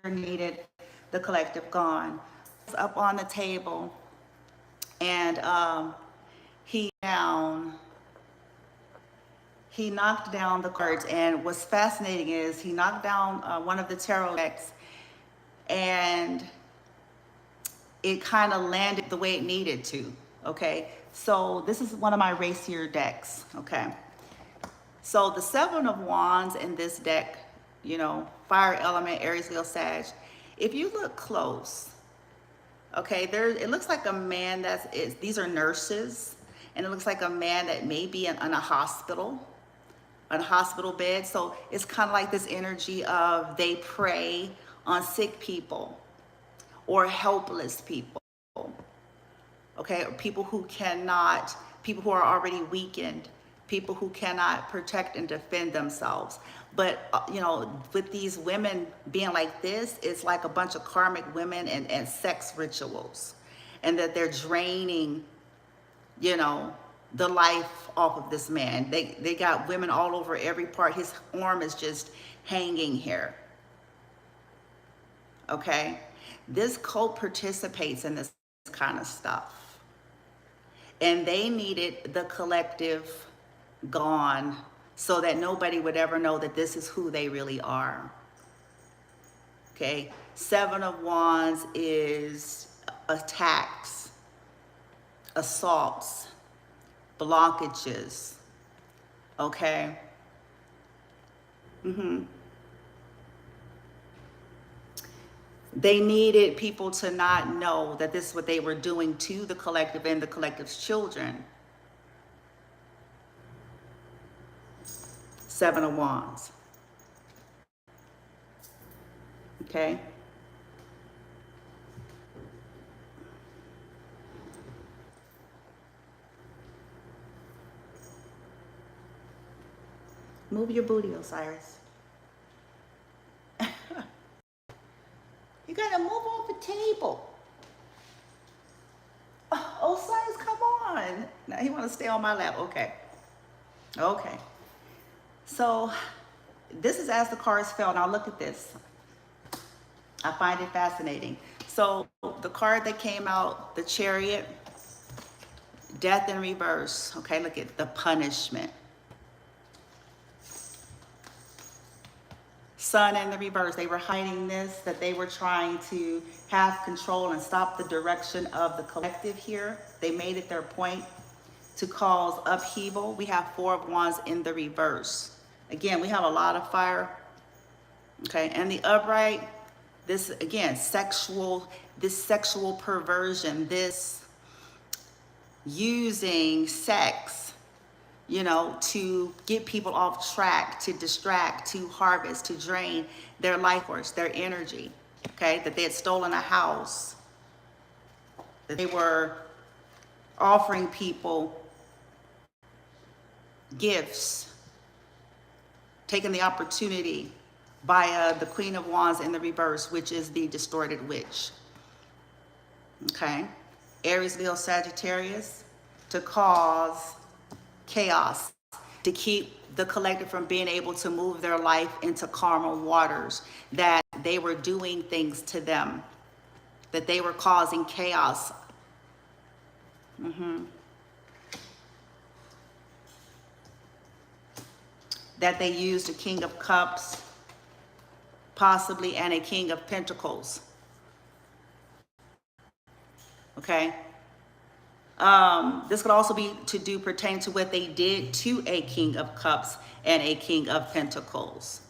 needed the collective gone. Up on the table, and down he knocked down the cards. And what's fascinating is he knocked down one of the tarot decks, and it kind of landed the way it needed to. Okay, so this is one of my racier decks. Okay, so the Seven of Wands in this deck, you know, fire element, Aries, Leo, Sag. If you look close, okay, it looks like a man these are nurses, and it looks like a man that may be in a hospital, on a hospital bed. So it's kind of like this energy of they prey on sick people or helpless people, okay, or people who are already weakened, people who cannot protect and defend themselves. But you know, with these women being like this, it's like a bunch of karmic women and sex rituals, and that they're draining, you know, the life off of this man. They got women all over every part. His arm is just hanging here. Okay, this cult participates in this kind of stuff, and they needed the collective gone so that nobody would ever know that this is who they really are. Okay, Seven of Wands is attacks, assaults, blockages. Okay. They needed people to not know that this is what they were doing to the collective and the collective's children. Seven of Wands. Okay. Move your booty, Osiris. You gotta move off the table. Oh, Osiris, come on. Now he wanna stay on my lap. Okay. Okay. So this is as the cards fell. Now look at this. I find it fascinating. So the card that came out, the Chariot, death in reverse. Okay, look at the punishment. Sun in the reverse. They were hiding this, that they were trying to have control and stop the direction of the collective here. They made it their point to cause upheaval. We have Four of Wands in the reverse. Again, we have a lot of fire. Okay, and the upright, this again, sexual perversion, this using sex, you know, to get people off track, to distract, to harvest, to drain their life force, their energy. Okay, that they had stolen a house, that they were offering people gifts, taking the opportunity via the Queen of Wands in the reverse, which is the distorted witch. Okay, Aries, Leo, Sagittarius, to cause chaos, to keep the collective from being able to move their life into calmer waters, that they were doing things to them, that they were causing chaos. That they used a King of Cups, possibly, and a King of Pentacles. Okay. This could also be pertain to what they did to a King of Cups and a King of Pentacles.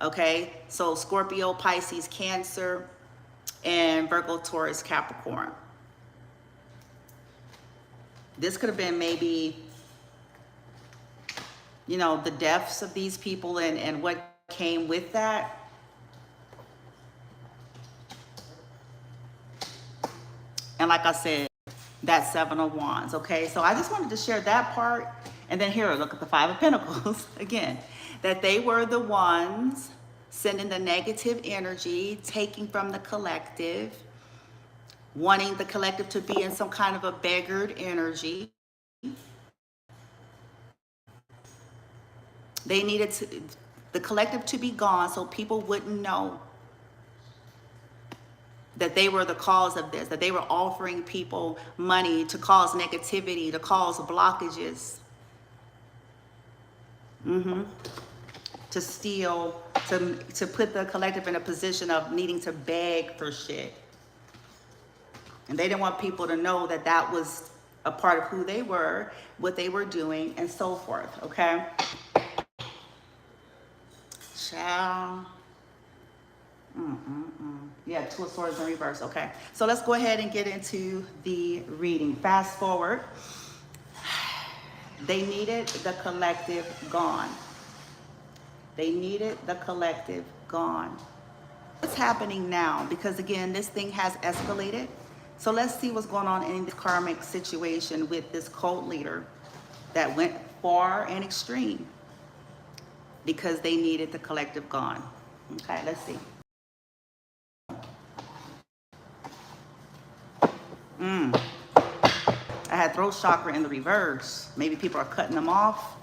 Okay, so Scorpio, Pisces, Cancer, and Virgo, Taurus, Capricorn. This could have been maybe, you know, the deaths of these people and what came with that. And like I said, that Seven of Wands. Okay, so I just wanted to share that part. And then here, look at the Five of Pentacles again, that they were the ones sending the negative energy, taking from the collective, wanting the collective to be in some kind of a beggared energy. They needed the collective to be gone so people wouldn't know that they were the cause of this, that they were offering people money to cause negativity, to cause blockages, to steal, to put the collective in a position of needing to beg for shit. And they didn't want people to know that that was a part of who they were, what they were doing, and so forth, okay? Ciao. Yeah, Two of Swords in reverse. Okay, so let's go ahead and get into the reading. Fast forward. They needed the collective gone. They needed the collective gone. What's happening now? Because again, this thing has escalated. So let's see what's going on in the karmic situation with this cult leader that went far and extreme because they needed the collective gone. Okay, let's see. I had throat chakra in the reverse. Maybe people are cutting them off.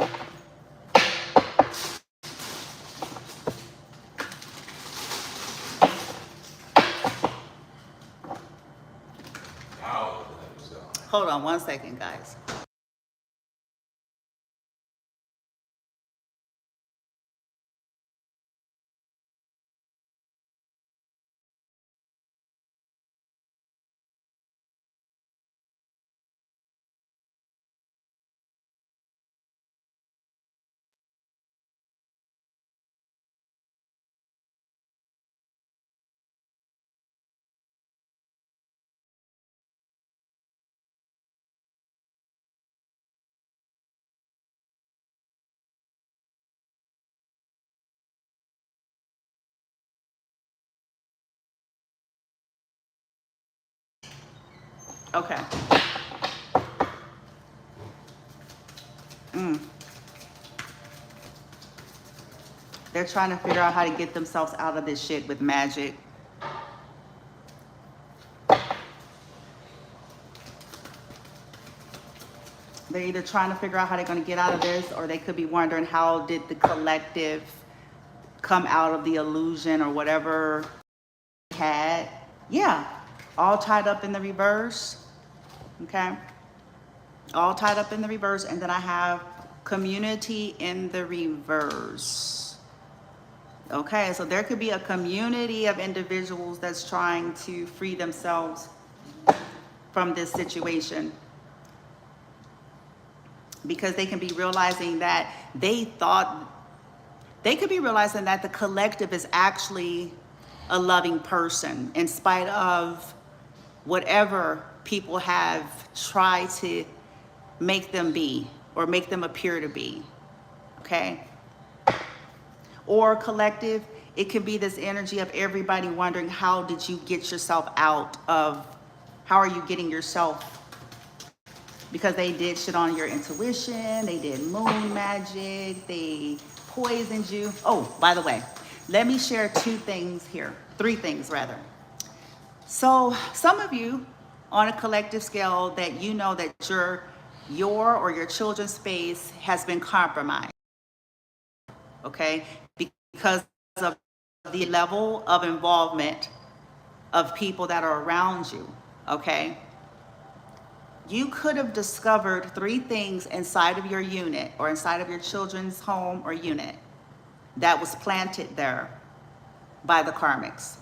Hold on one second, guys. Okay. They're trying to figure out how to get themselves out of this shit with magic. They're either trying to figure out how they're going to get out of this, or they could be wondering how did the collective come out of the illusion or whatever they had. Yeah, all tied up in the reverse. Okay. All tied up in the reverse. And then I have community in the reverse. Okay, so there could be a community of individuals that's trying to free themselves from this situation, because they can be realizing that they could be realizing that the collective is actually a loving person in spite of whatever people have tried to make them be or make them appear to be. Okay. Or collective, it could be this energy of everybody wondering, how did you get yourself out of, how are you getting yourself, because they did shit on your intuition, they did moon magic, they poisoned you. Oh, by the way, let me share three things rather. So some of you on a collective scale that you know that your or your children's space has been compromised. Okay, because of the level of involvement of people that are around you, okay? You could have discovered 3 things inside of your unit or inside of your children's home or unit that was planted there by the karmics,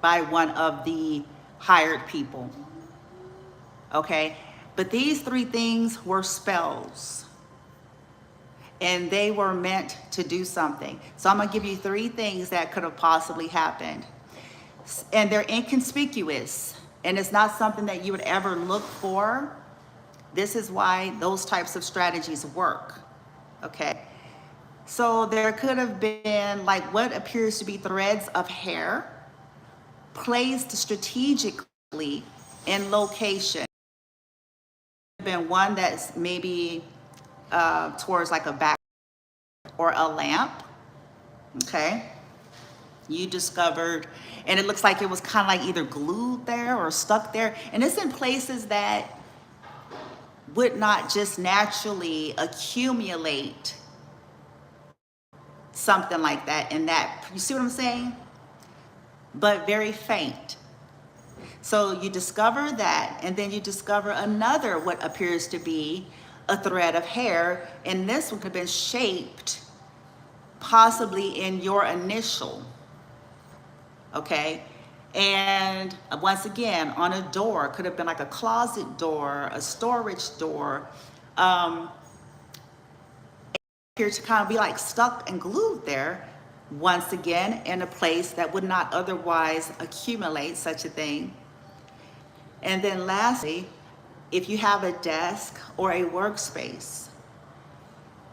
by one of the hired people, okay? But these 3 things were spells, and they were meant to do something. So I'm gonna give you 3 things that could have possibly happened. And they're inconspicuous, and it's not something that you would ever look for. This is why those types of strategies work, okay? So there could have been like what appears to be threads of hair placed strategically in location. Been one that's maybe towards like a back or a lamp, okay? You discovered, and it looks like it was kind of like either glued there or stuck there, and it's in places that would not just naturally accumulate something like that in that, you see what I'm saying? But very faint, So you discover that, and then you discover another, what appears to be a thread of hair, and this one could have been shaped possibly in your initial, okay? And once again, on a door, could have been like a closet door, a storage door, here to kind of be like stuck and glued there, once again, in a place that would not otherwise accumulate such a thing. And then lastly, if you have a desk or a workspace,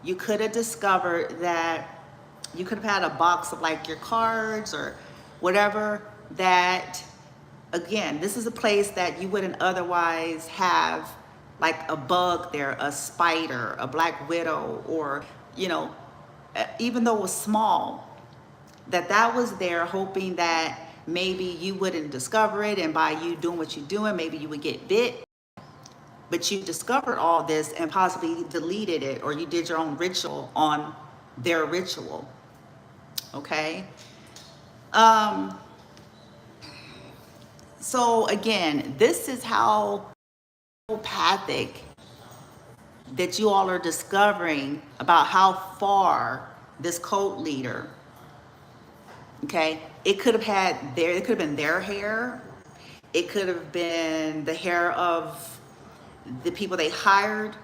you could have discovered that you could have had a box of like your cards or whatever that, again, this is a place that you wouldn't otherwise have like a bug there, a spider, a black widow, or, you know, even though it was small, that was there hoping that maybe you wouldn't discover it, and by you doing what you're doing, maybe you would get bit. But you discovered all this and possibly deleted it, or you did your own ritual on their ritual. Okay. So again, this is how empathic that you all are discovering about how far this cult leader, okay, it could have been their hair. It could have been the hair of the people they hired.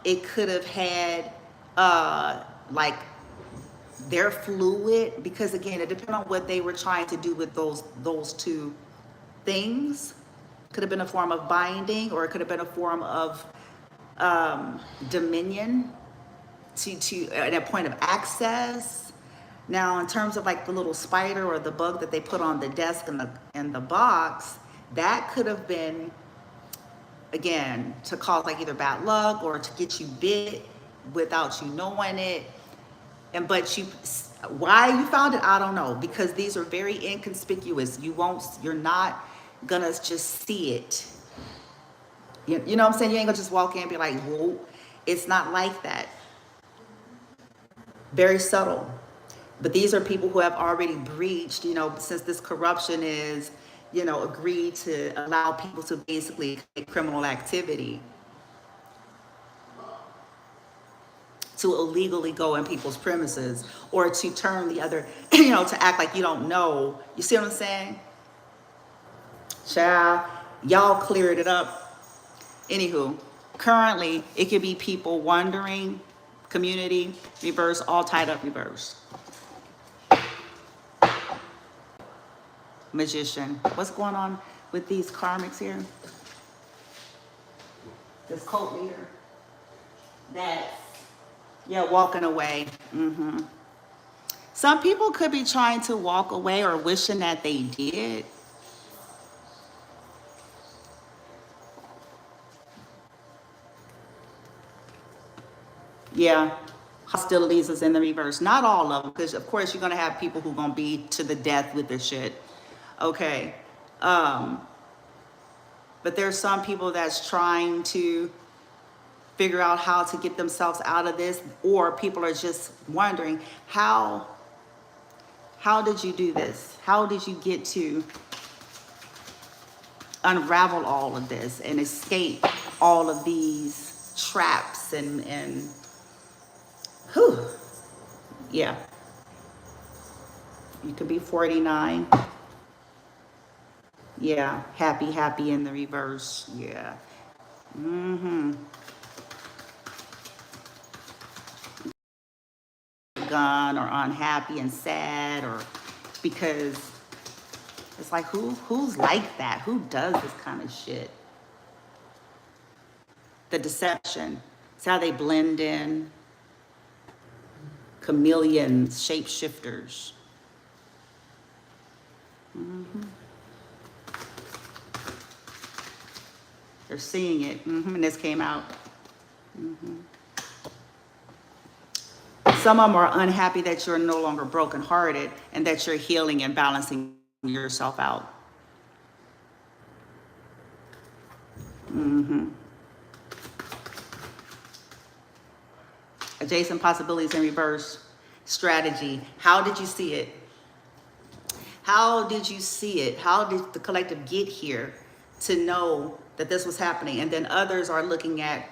It could have had like their fluid, because again, it depends on what they were trying to do with those two things. Could have been a form of binding, or it could have been a form of dominion to at a point of access. Now, in terms of like the little spider or the bug that they put on the desk and the box, that could have been, again, to cause like either bad luck or to get you bit without you knowing it. Why you found it, I don't know, because these are very inconspicuous. You're not gonna just see it. You know what I'm saying? You ain't gonna just walk in and be like, whoa. It's not like that. Very subtle. But these are people who have already breached, since this corruption is, agreed to allow people to basically commit criminal activity, to illegally go in people's premises, or to turn the other, to act like you don't know. You see what I'm saying? Child, y'all cleared it up. Anywho, currently, it could be people wondering, community, reverse, all tied up, reverse. Magician. What's going on with these karmics here? This cult leader. That's, walking away. Some people could be trying to walk away or wishing that they did. Yeah, hostilities is in the reverse. Not all of them, because of course you're going to have people who are going to be to the death with this shit. Okay. But there's some people that's trying to figure out how to get themselves out of this, or people are just wondering, how did you do this? How did you get to unravel all of this and escape all of these traps and whew, yeah. You could be 49. Yeah, happy in the reverse. Yeah. Gone or unhappy and sad, or because it's like who's like that? Who does this kind of shit? The deception. It's how they blend in. Chameleons, shapeshifters. They're seeing it. And this came out. Some of them are unhappy that you're no longer brokenhearted and that you're healing and balancing yourself out. Adjacent possibilities in reverse. Strategy. How did you see it? How did you see it? How did the collective get here to know that this was happening? And then others are looking at,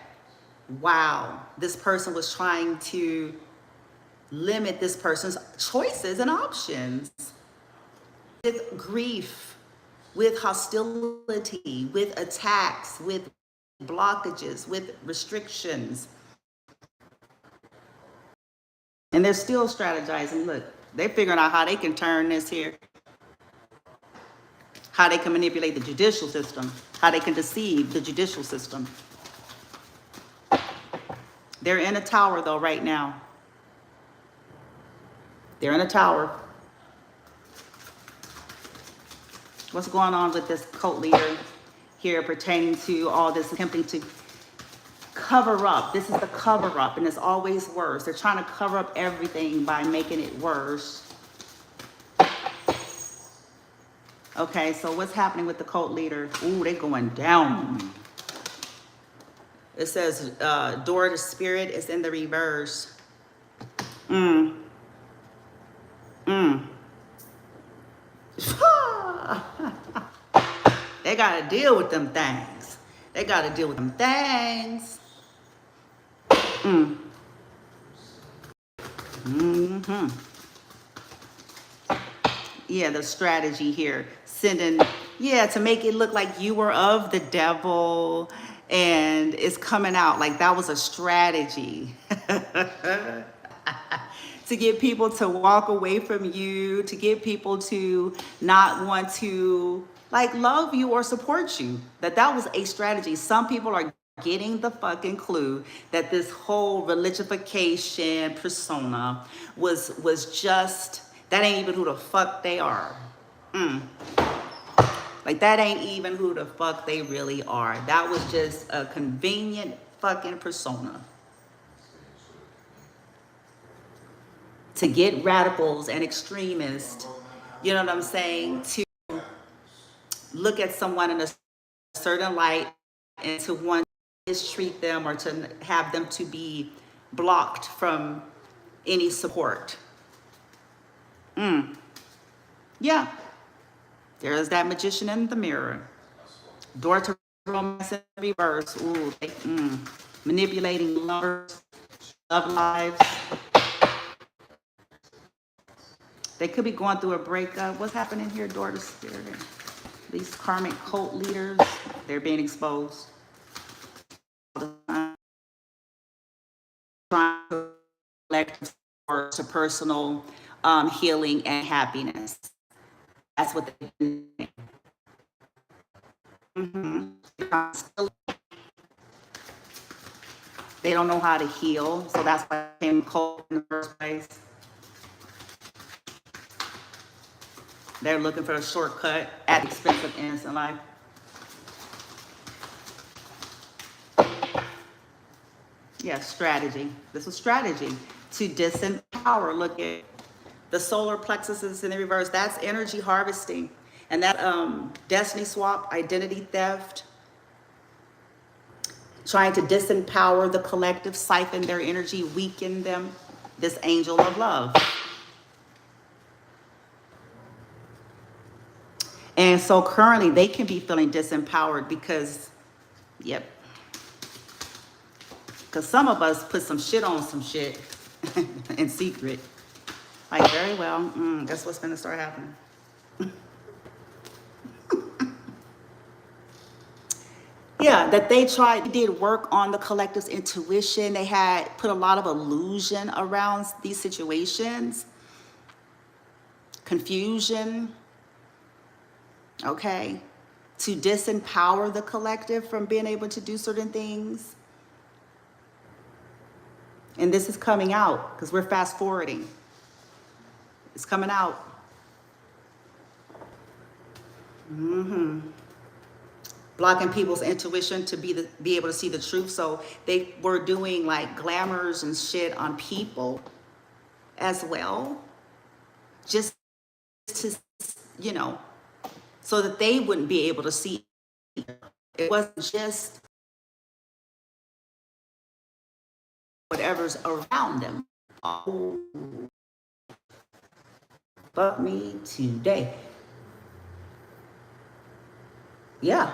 wow, this person was trying to limit this person's choices and options with grief, with hostility, with attacks, with blockages, with restrictions. And they're still strategizing. Look, they're figuring out how they can turn this here, how they can manipulate the judicial system, how they can deceive the judicial system. They're in a tower, though, right now. They're in a tower. What's going on with this cult leader here pertaining to all this attempting to cover up? This is the cover up, and it's always worse. They're trying to cover up everything by making it worse. Okay, so what's happening with the cult leader? Ooh, they're going down. It says door to spirit is in the reverse. They got to deal with them things. They got to deal with them things. Yeah, the strategy here. Sending, yeah, to make it look like you were of the devil. And it's coming out like that was a strategy. To get people to walk away from you, to get people to not want to like love you or support you. That was a strategy. Some people are getting the fucking clue that this whole religification persona was just, that ain't even who the fuck they are. Like that ain't even who the fuck they really are. That was just a convenient fucking persona to get radicals and extremists, you know what I'm saying, to look at someone in a certain light and to want to mistreat them or to have them to be blocked from any support. Yeah, there's that magician in the mirror. Door to romance in reverse. Ooh, manipulating lovers, love lives. They could be going through a breakup. What's happening here, door to spirit? These karmic cult leaders, they're being exposed. Trying to collect to personal healing and happiness. That's what they've been doing. They don't know how to heal, so that's why they became cold in the first place. They're looking for a shortcut at the expense of innocent life. Yeah, strategy. This was strategy to disempower. Look at the solar plexuses in the reverse. That's energy harvesting. And that destiny swap, identity theft, trying to disempower the collective, siphon their energy, weaken them. This angel of love. And so currently they can be feeling disempowered because, yep. Because some of us put some shit on some shit in secret. Like, very well, guess what's going to start happening? Yeah, that they did work on the collective's intuition. They had put a lot of illusion around these situations. Confusion. Okay. To disempower the collective from being able to do certain things. And this is coming out because we're fast forwarding. It's coming out. Blocking people's intuition to be able to see the truth. So they were doing like glamours and shit on people as well. Just to, you know, so that they wouldn't be able to see. It wasn't just whatever's around them. Oh. Fuck me today. Yeah.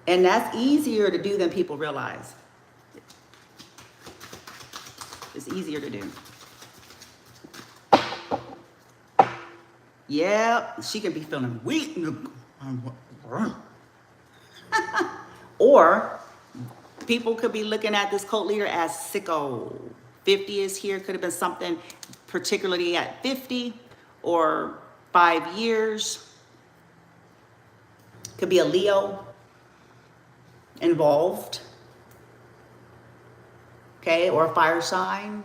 And that's easier to do than people realize. It's easier to do. Yeah, she can be feeling weak. Or people could be looking at this cult leader as sicko. 50 is here, could have been something particularly at 50 or 5 years. Could be a Leo involved. Okay, or a fire sign.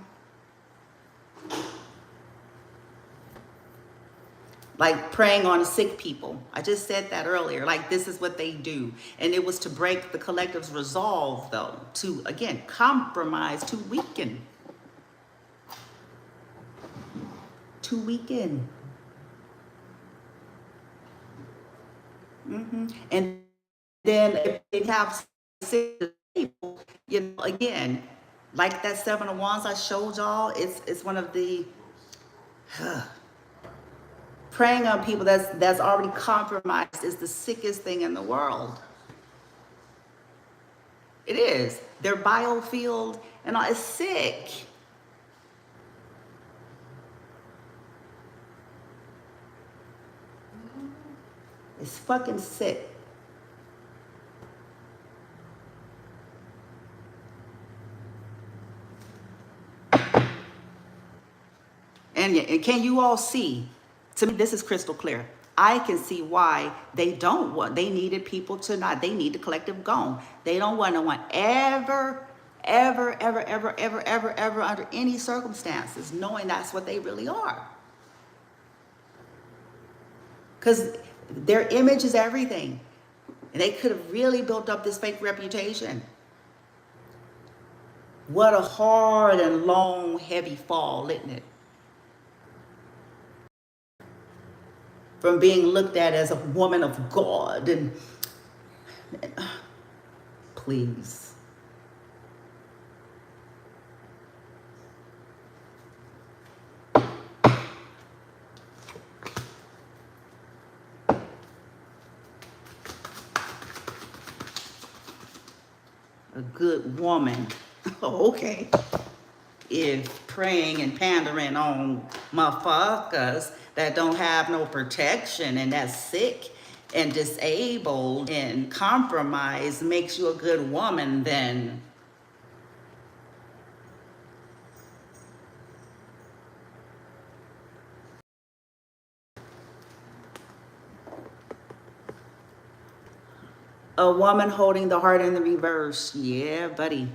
Like preying on sick people. I just said that earlier. Like this is what they do. And it was to break the collective's resolve, though. To, again, compromise, to weaken. To weaken. And then if they have sick people, you know, again, like that 7 of Wands I showed y'all, it's one of the... preying on people that's already compromised is the sickest thing in the world. It is. Their biofield and all is sick. It's fucking sick. And can you all see? To me, this is crystal clear. I can see why they don't want, they needed people to not, they need the collective gone. They don't want no one ever, ever, ever, ever, ever, ever, ever, under any circumstances, knowing that's what they really are. Because their image is everything. And they could have really built up this fake reputation. What a hard and long, heavy fall, isn't it? From being looked at as a woman of God and please. A good woman. Oh, okay. If praying and pandering on motherfuckers that don't have no protection and that's sick and disabled and compromised makes you a good woman, then a woman holding the heart in the reverse. Yeah, buddy.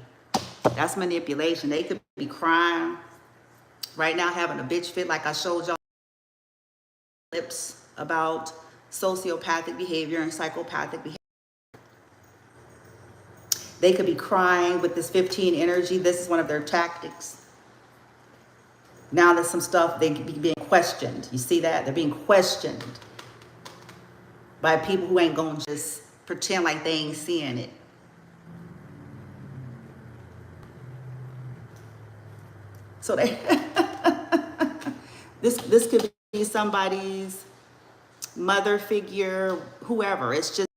That's manipulation. They could be crying right now, having a bitch fit like I showed y'all clips about sociopathic behavior and psychopathic behavior. They could be crying with this 15 energy. This is one of their tactics. Now there's some stuff they could be being questioned. You see that? They're being questioned by people who ain't gonna just pretend like they ain't seeing it. So they this could be somebody's mother figure, whoever. It's just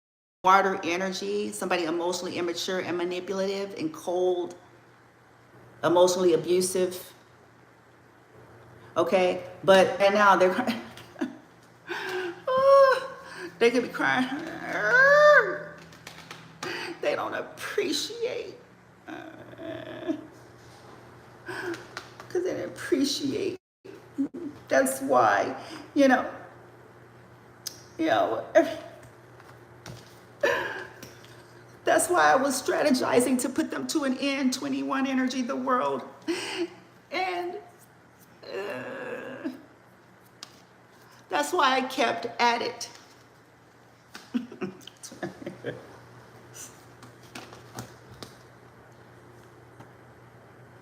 water energy, somebody emotionally immature and manipulative and cold, emotionally abusive. Okay, but right now they're they could be crying. They don't appreciate. Because they didn't appreciate. That's why, you know, that's why I was strategizing to put them to an end, 21 energy, the world. And that's why I kept at it.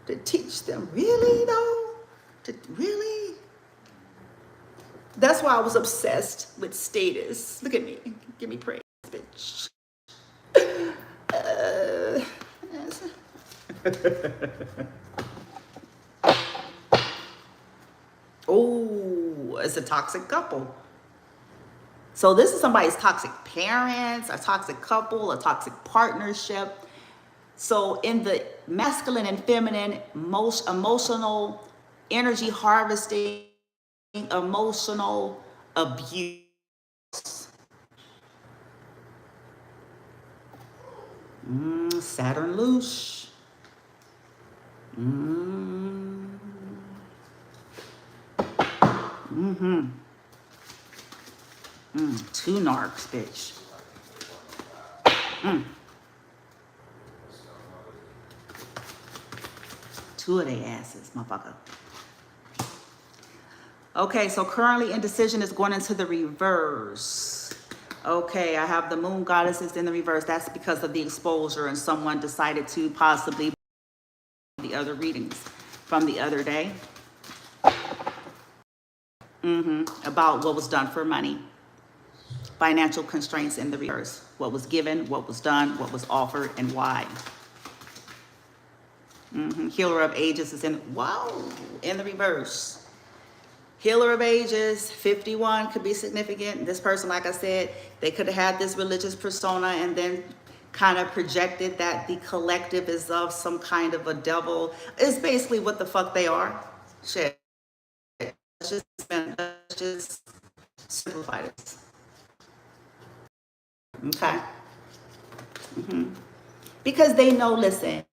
To teach them, really though? Really? That's why I was obsessed with status. Look at me. Give me praise, bitch. Oh, it's a toxic couple. So this is somebody's toxic parents, a toxic couple, a toxic partnership. So in the masculine and feminine, most emotional energy harvesting, emotional abuse. Saturn loose. Two narcs, bitch. Two of their asses, motherfucker. Okay, so currently indecision is going into the reverse. Okay, I have the moon goddesses in the reverse. That's because of the exposure and someone decided to possibly the other readings from the other day. About what was done for money. Financial constraints in the reverse. What was given, what was done, what was offered, and why. Healer of ages is in, wow, in the reverse. Healer of ages, 51 could be significant. This person, like I said, they could have had this religious persona and then kind of projected that the collective is of some kind of a devil. It's basically what the fuck they are. Shit. Let's just simplify this. Okay. Because they know, listen,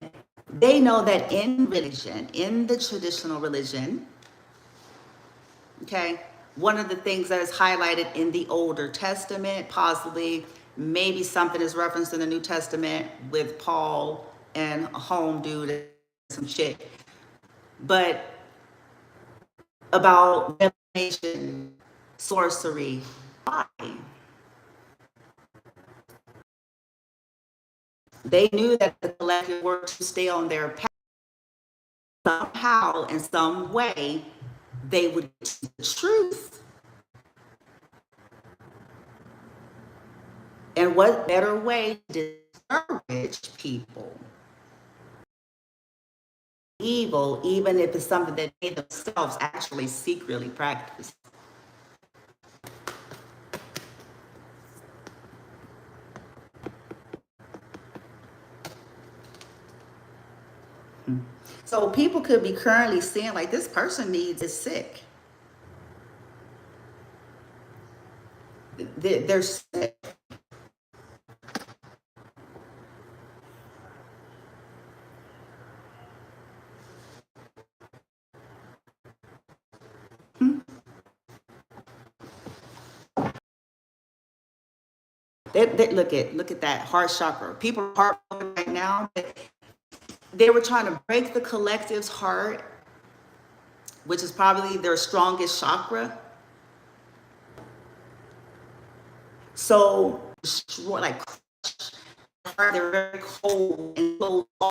they know that in religion, in the traditional religion, okay, one of the things that is highlighted in the Older Testament, possibly maybe something is referenced in the New Testament with Paul and a home dude and some shit, but about divination, sorcery, why? They knew that the collective were to stay on their path. Somehow, in some way, they would get to the truth. And what better way to discourage people? Evil, even if it's something that they themselves actually secretly practice. So people could be currently seeing like this person is sick. They're sick. Look at that heart chakra. People are heartbroken right now. They were trying to break the collective's heart, which is probably their strongest chakra. So like they're very cold and closed off.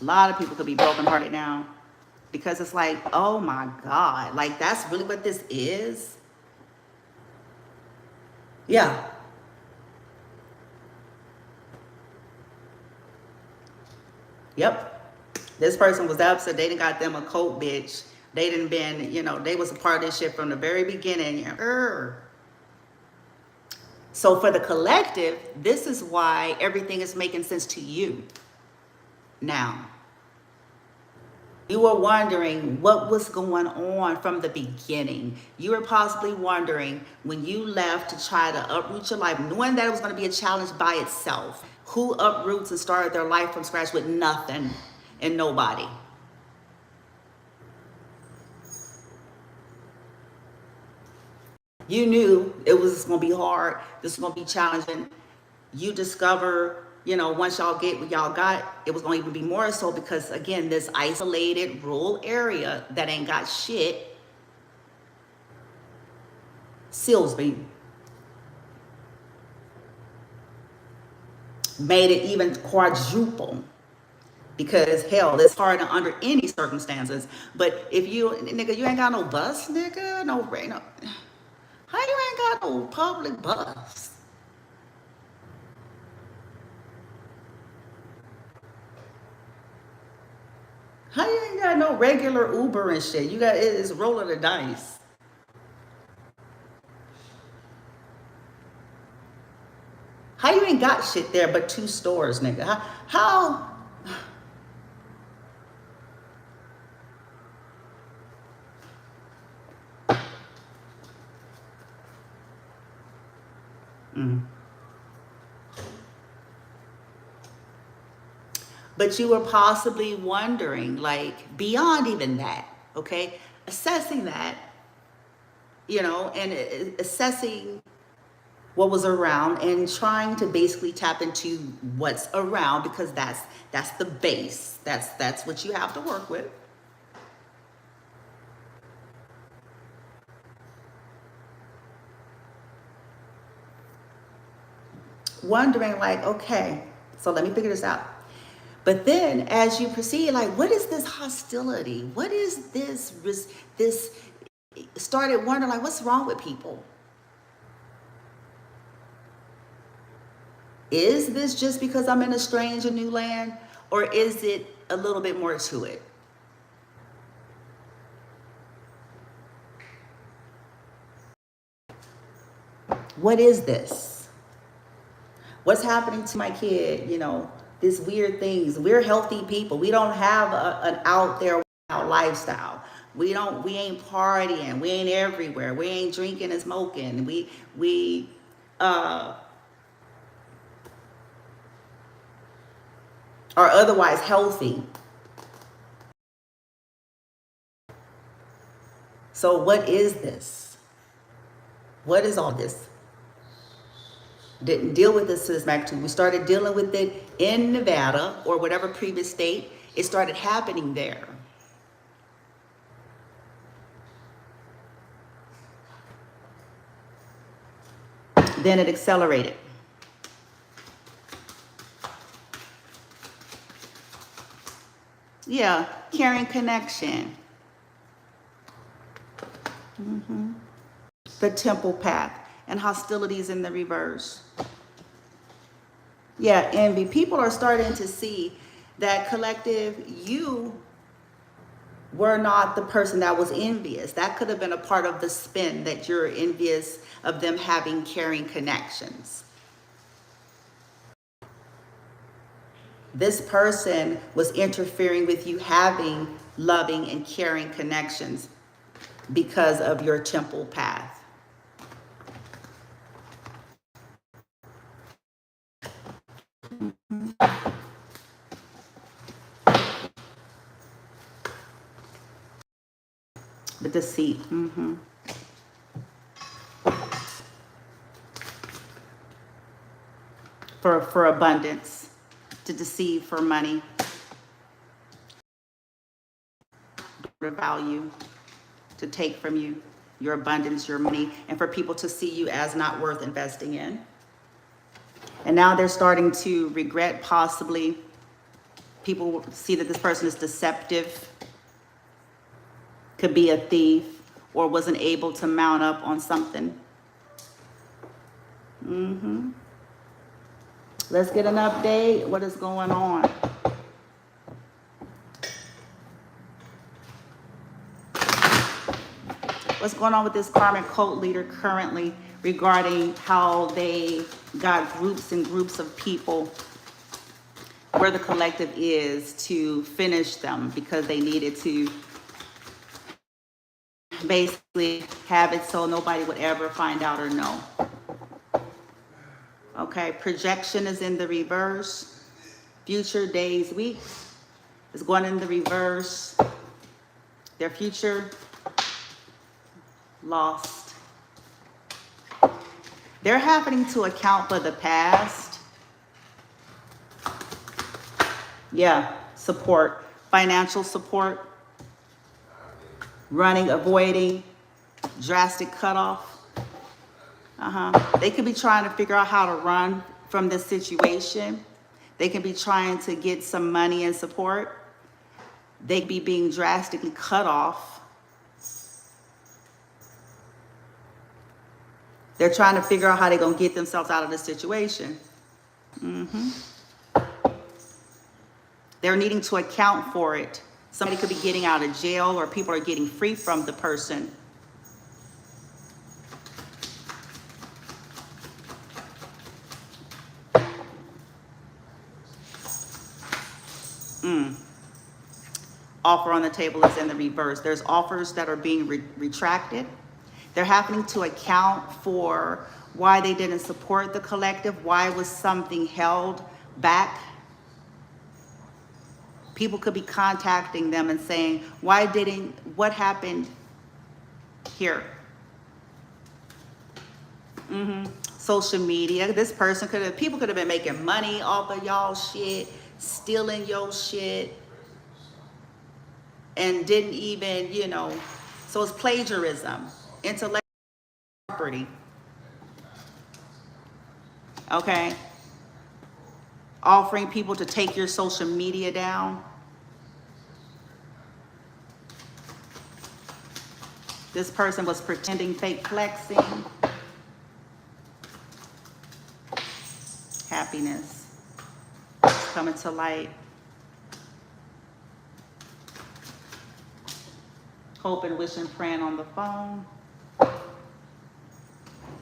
A lot of people could be brokenhearted now because it's like, oh my God, like that's really what this is. Yeah. Yep. This person was upset. They didn't got them a coat, bitch. They didn't been, they was a part of this shit from the very beginning. So for the collective, this is why everything is making sense to you now. You were wondering what was going on from the beginning. You were possibly wondering when you left to try to uproot your life, knowing that it was going to be a challenge by itself. Who uproots and started their life from scratch with nothing and nobody? You knew it was going to be hard. This was going to be challenging. You discover, once y'all get what y'all got, it was going to even be more so because, again, this isolated rural area that ain't got shit, Silsby, made it even quadruple. Because hell, it's hard under any circumstances. But if you, nigga, you ain't got no bus, nigga, no. How you ain't ain't got no public bus? How you ain't got no regular Uber and shit? You got, it's rolling the dice. How you ain't got shit there but 2 stores, nigga? How? But you were possibly wondering, like, beyond even that, okay? Assessing that, you know, and assessing what was around and trying to basically tap into what's around, because that's the base. That's what you have to work with. Wondering like, okay, so let me figure this out. But then as you proceed, like, what is this hostility? What is this started wondering, like, what's wrong with people? Is this just because I'm in a strange and new land, or is it a little bit more to it? What is this? What's happening to my kid? You know, these weird things. We're healthy people. We don't have an out there lifestyle. We ain't partying. We ain't everywhere. We ain't drinking and smoking. We are otherwise healthy. So what is this? What is all this? Didn't deal with this since back to, we started dealing with it in Nevada or whatever previous state. It started happening there. Then it accelerated. Yeah, caring connection. The temple path and hostilities in the reverse. Yeah, envy. People are starting to see that collective, you were not the person that was envious. That could have been a part of the spin, that you're envious of them having caring connections. This person was interfering with you having loving and caring connections because of your temple path. The deceit. For abundance, to deceive for money, for value, to take from you your abundance, your money, and for people to see you as not worth investing in. And now they're starting to regret, possibly. People see that this person is deceptive, could be a thief, or wasn't able to mount up on something. Let's get an update. What is going on? What's going on with this karmic cult leader currently regarding how they got groups and groups of people where the collective is to finish them because they needed to basically have it so nobody would ever find out or know. Okay, projection is in the reverse. Future, days, weeks is going in the reverse. Their future, lost. They're having to account for the past. Yeah, support, financial support, running, avoiding, drastic cutoff. They could be trying to figure out how to run from this situation. They could be trying to get some money and support. They could be being drastically cut off. They're trying to figure out how they're going to get themselves out of this situation. They're needing to account for it. Somebody could be getting out of jail, or people are getting free from the person. Offer on the table is in the reverse. There's offers that are being retracted. They're having to account for why they didn't support the collective, why was something held back. People could be contacting them and saying, what happened here? Social media, this person people could have been making money off of y'all shit, stealing your shit, and didn't even, so it's plagiarism, intellectual property. Okay? Offering people to take your social media down. This person was pretending, fake flexing. Happiness coming to light. Hoping, wishing, praying on the phone.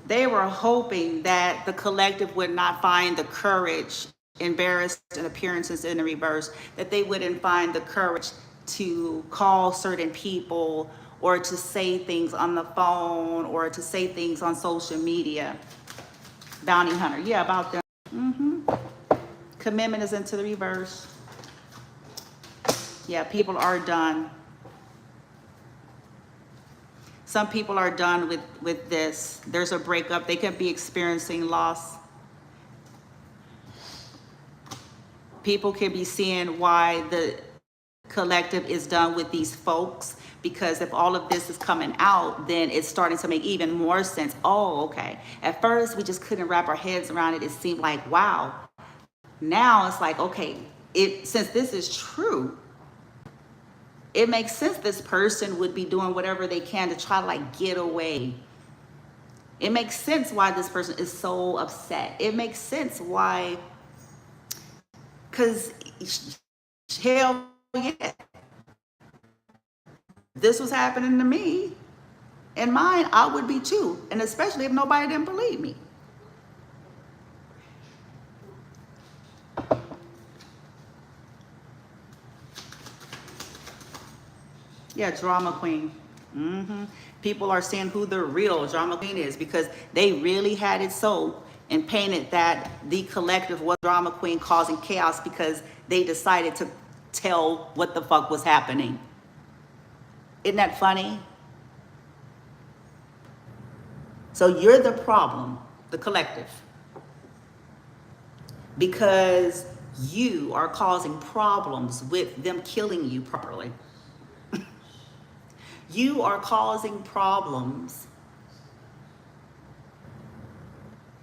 They were hoping that the collective would not find the courage, embarrassed and appearances in the reverse, that they wouldn't find the courage to call certain people or to say things on the phone or to say things on social media. Bounty hunter, yeah, about them. Commitment is into the reverse. Yeah, people are done. Some people are done with this. There's a breakup. They could be experiencing loss. People can be seeing why the collective is done with these folks, because if all of this is coming out, then it's starting to make even more sense. Oh, okay. At first, we just couldn't wrap our heads around it. It seemed like, wow. Now it's like, okay, since this is true, it makes sense this person would be doing whatever they can to try to get away. It makes sense why this person is so upset. It makes sense why, because hell yeah, this was happening to me and mine, I would be too. And especially if nobody didn't believe me. Yeah, drama queen. People are seeing who the real drama queen is, because they really had it so and painted that the collective was drama queen causing chaos because they decided to tell what the fuck was happening. Isn't that funny? So you're the problem, the collective, because you are causing problems with them killing you properly. You are causing problems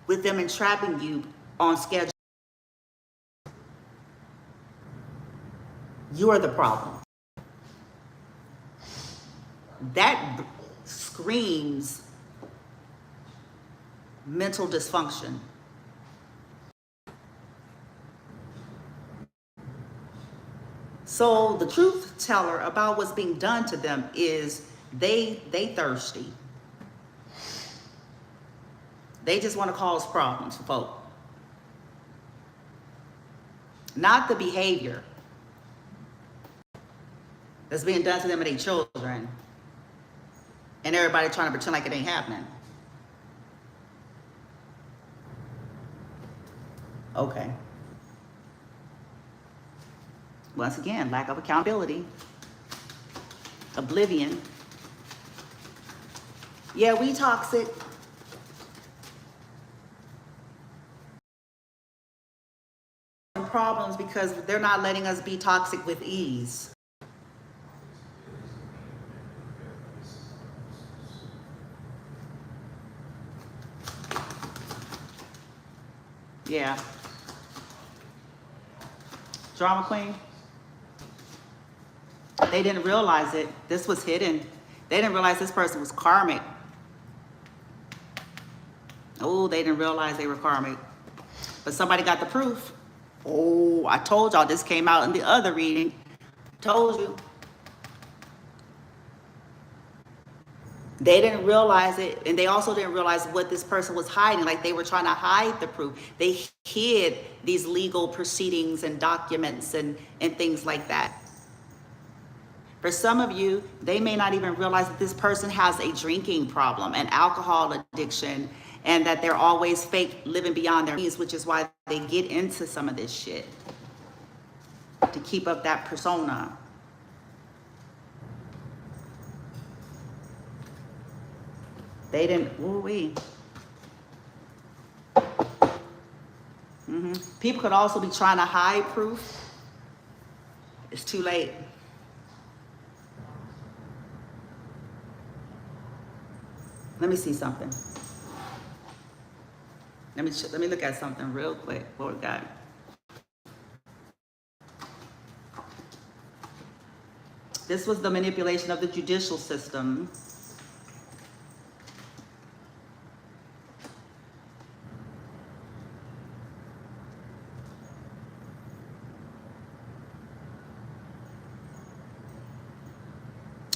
with them entrapping you on schedule. You are the problem. That screams mental dysfunction. So the truth teller about what's being done to them is they thirsty. They just want to cause problems for folk. Not the behavior that's being done to them and their children. And everybody trying to pretend like it ain't happening. Okay. Once again, lack of accountability. Oblivion. Yeah, we toxic. Problems because they're not letting us be toxic with ease. Yeah. Drama queen. They didn't realize it. This was hidden. They didn't realize this person was karmic. Oh, they didn't realize they were karmic. But somebody got the proof. Oh, I told y'all this came out in the other reading. Told you. They didn't realize it, and they also didn't realize what this person was hiding. Like, they were trying to hide the proof. They hid these legal proceedings and documents and things like that. For some of you, they may not even realize that this person has a drinking problem, an alcohol addiction, and that they're always fake, living beyond their means, which is why they get into some of this shit to keep up that persona. They didn't, ooh-wee. People could also be trying to hide proof. It's too late. Let me see something. Let me look at something real quick. What we got? This was the manipulation of the judicial system.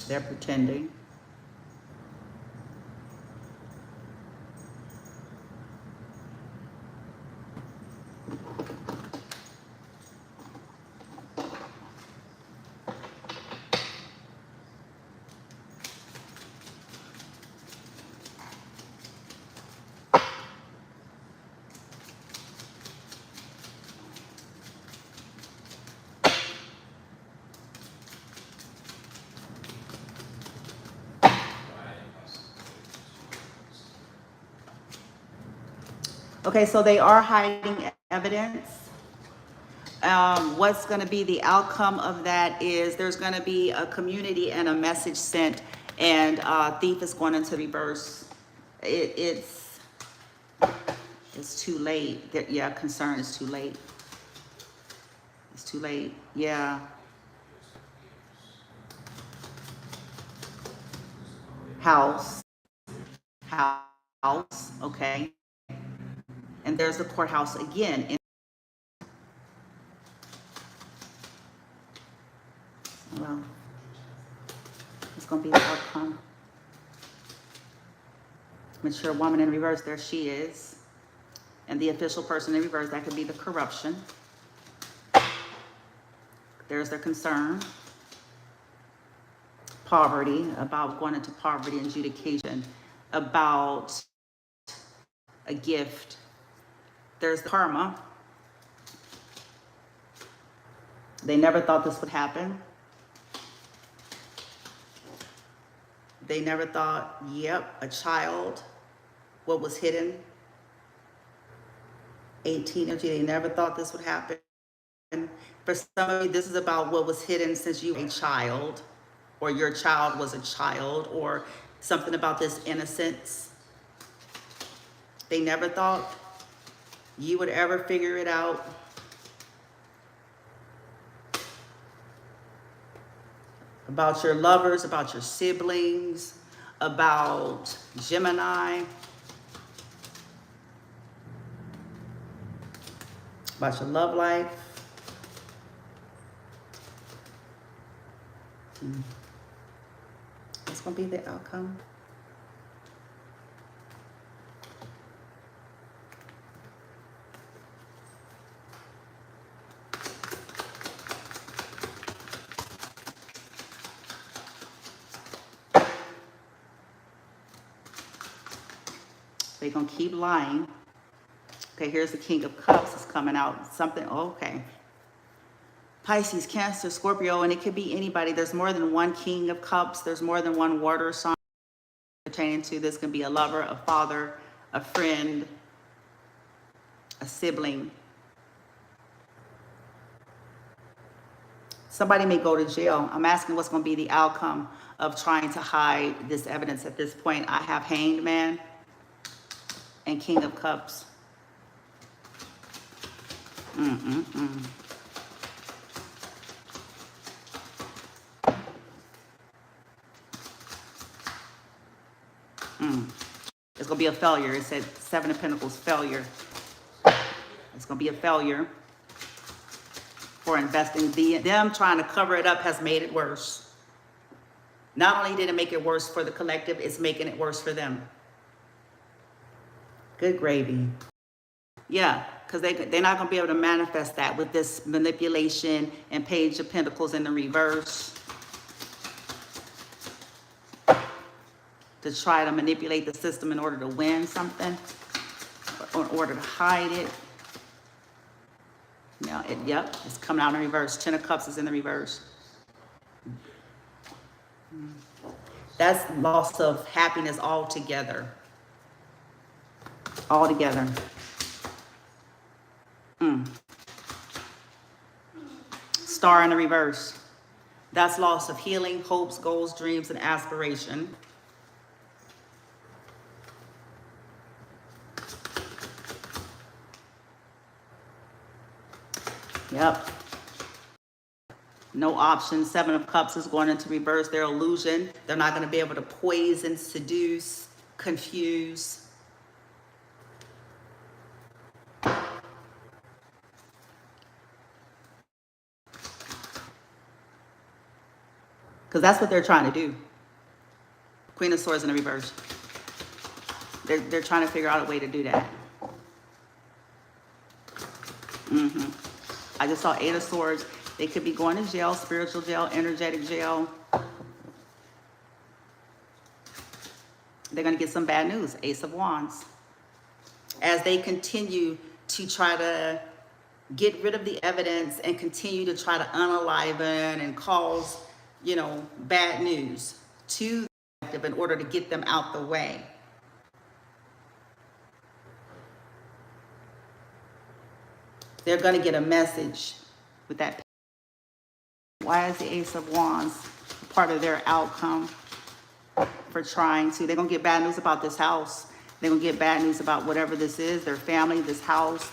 They're pretending. Okay, so they are hiding evidence. What's going to be the outcome of that is there's going to be a community and a message sent, and thief is going into reverse. It's too late. Yeah, concern is too late. It's too late. Yeah. House. Okay. And there's the courthouse again. Well, it's going to be the outcome. Mature woman in reverse, there she is. And the official person in reverse, that could be the corruption. There's their concern. Poverty, about going into poverty and adjudication, about a gift. There's the karma. They never thought this would happen. They never thought, yep, a child, what was hidden. 18 of you, they never thought this would happen. For some of you, this is about what was hidden since you were a child, or your child was a child, or something about this innocence. They never thought you would ever figure it out. About your lovers, about your siblings, about Gemini, about your love life. What's going to be the outcome? They're going to keep lying. Okay, here's the King of Cups. It's coming out. Something, okay. Pisces, Cancer, Scorpio, and it could be anybody. There's more than one King of Cups. There's more than one water sign pertaining to this. Can be a lover, a father, a friend, a sibling. Somebody may go to jail. I'm asking what's going to be the outcome of trying to hide this evidence at this point. I have Hanged Man and King of Cups. It's It's going to be a failure. It said Seven of Pentacles, failure. It's going to be a failure for investing. Them trying to cover it up has made it worse. Not only did it make it worse for the collective, it's making it worse for them. Good gravy. Yeah, because they're not going to be able to manifest that with this manipulation and Page of Pentacles in the reverse. To try to manipulate the system in order to win something, or in order to hide it. Now, yep, it's coming out in reverse. Ten of Cups is in the reverse. That's loss of happiness altogether. Altogether. Star in the reverse. That's loss of healing, hopes, goals, dreams, and aspiration. Yep. No option. Seven of Cups is going into reverse. Their illusion. They're not going to be able to poison, seduce, confuse. Because that's what they're trying to do. Queen of Swords in the reverse. They're trying to figure out a way to do that. I just saw Eight of Swords. They could be going to jail, spiritual jail, energetic jail. They're going to get some bad news. Ace of Wands. As they continue to try to get rid of the evidence and continue to try to unaliven and cause, you know, bad news to the collective in order to get them out the way. They're going to get a message with that. Why is the Ace of Wands part of their outcome for trying to? They're going to get bad news about this house. They're going to get bad news about whatever this is, their family, this house,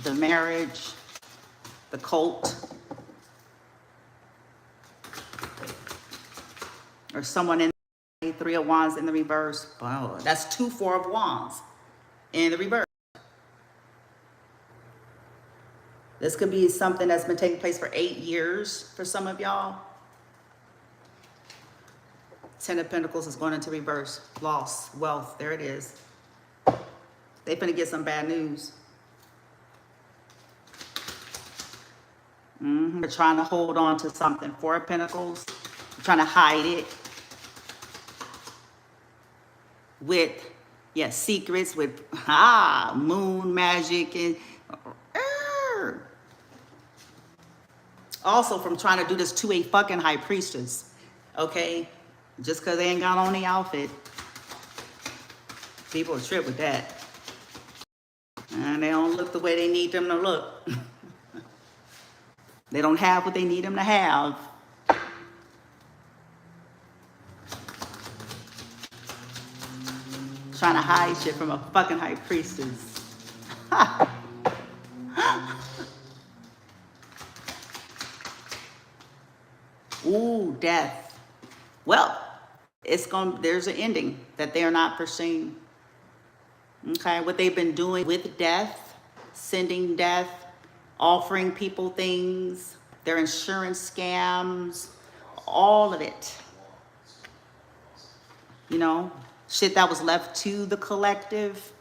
the marriage, the cult. Or someone in the Three of Wands in the reverse. Oh, that's two Four of Wands in the reverse. This could be something that's been taking place for 8 years for some of y'all. Ten of Pentacles is going into reverse. Loss, wealth, there it is. They're going to get some bad news. They're trying to hold on to something. Four of Pentacles, trying to hide it. With, yes, secrets, with, moon magic and... Also from trying to do this to a fucking high priestess, okay? Just because they ain't got on the outfit. People trip with that. And they don't look the way they need them to look. They don't have what they need them to have. Trying to hide shit from a fucking high priestess. Ooh, death. Well, there's an ending that they are not foreseeing. Okay, what they've been doing with death, sending death, offering people things, their insurance scams, all of it. You know, shit that was left to the collective.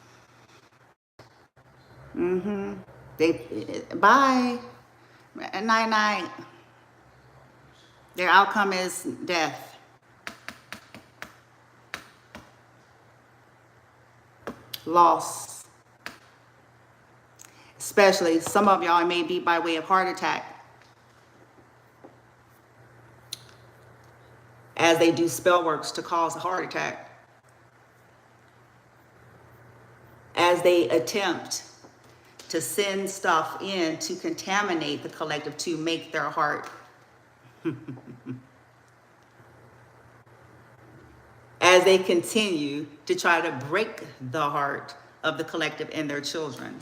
Bye. Night. Their outcome is death. Loss. Especially some of y'all, it may be by way of heart attack. As they do spell works to cause a heart attack. As they attempt to send stuff in to contaminate the collective to make their heart as they continue to try to break the heart of the collective and their children.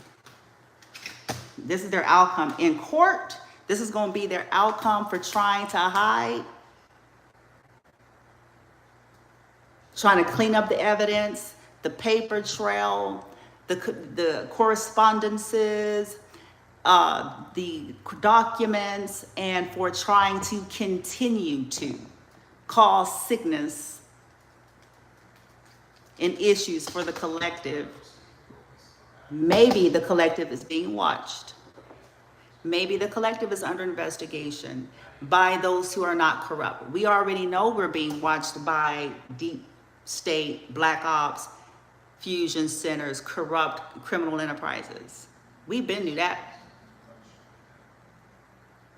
This is their outcome. In court, this is going to be their outcome for trying to hide, trying to clean up the evidence, the paper trail, the correspondences, the documents, and for trying to continue to cause sickness and issues for the collective. Maybe the collective is being watched. Maybe the collective is under investigation by those who are not corrupt. We already know we're being watched by deep state, black ops, fusion centers, corrupt criminal enterprises. We've been through that.